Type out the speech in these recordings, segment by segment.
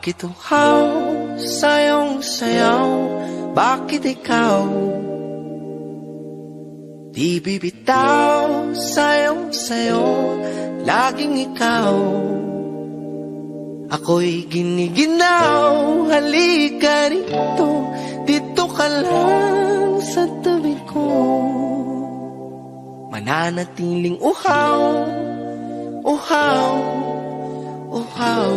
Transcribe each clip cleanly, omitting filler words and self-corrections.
Bakit uhaw sayong sayaw? Bakit ikaw di bibitaw? Sayong sayo, laging ikaw. Ako'y giniginaw, halika rito, dito ka lang sa tabi ko. Mananatiling uhaw, uhaw, uhaw.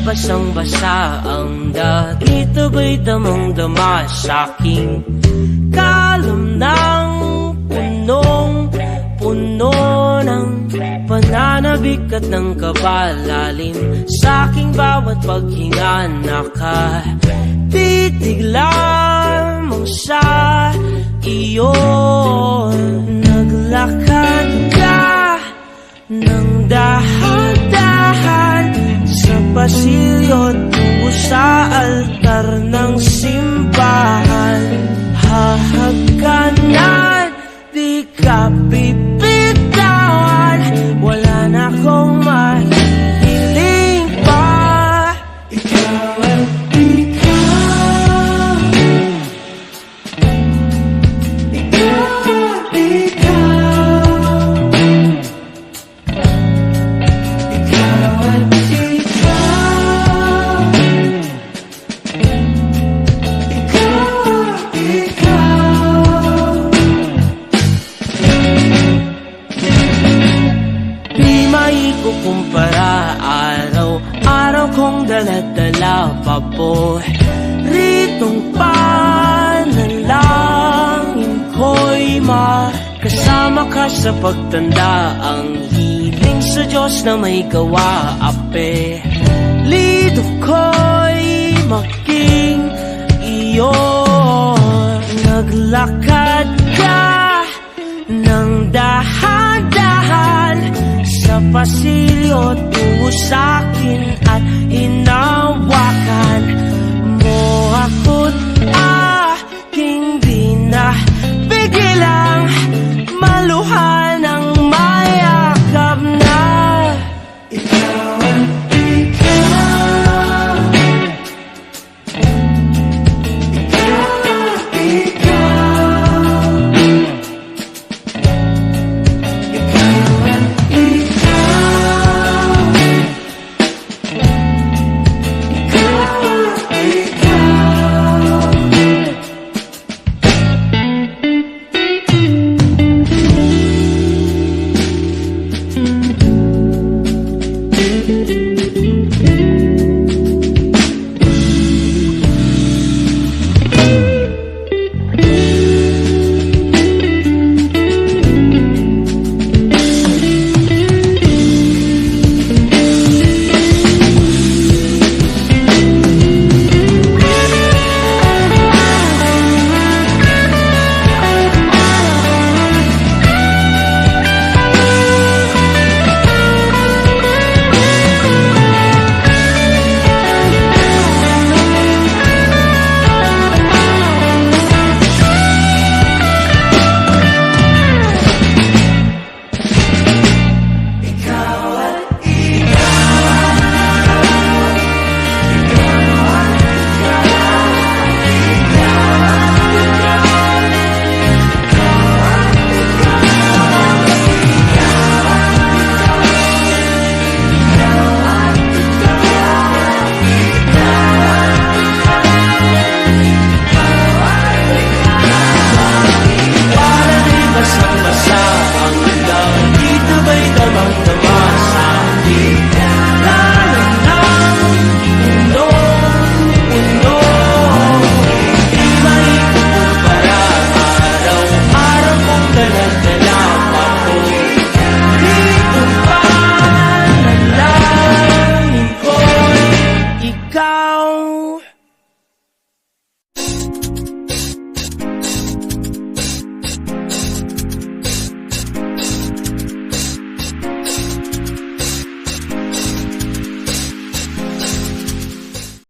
Basang-basa ang dito ba'y damang-dama sa'king kalam ng punong-puno ng pananabik at ng kabalalim. Sa'king bawat paghinga nakatitig lamang sa iyo. Naglakad ka ng dahan-dahan sa pasilyo tungo sa altar ng simbahan. Hahagkanan, di ka bibitawan. Wala na akong mahihiling pa. Ikaw at ikaw, ikaw at ikaw, ikaw at kumpara, araw-araw kong dala-dala paboritong panalangin ko'y makasama ka sa pagtanda. Ang hiling sa Diyos na may gawa, apelido ko'y maging iyo. Naglakad ka ng dahan-dahan sa pasilyo tungo sa'kin at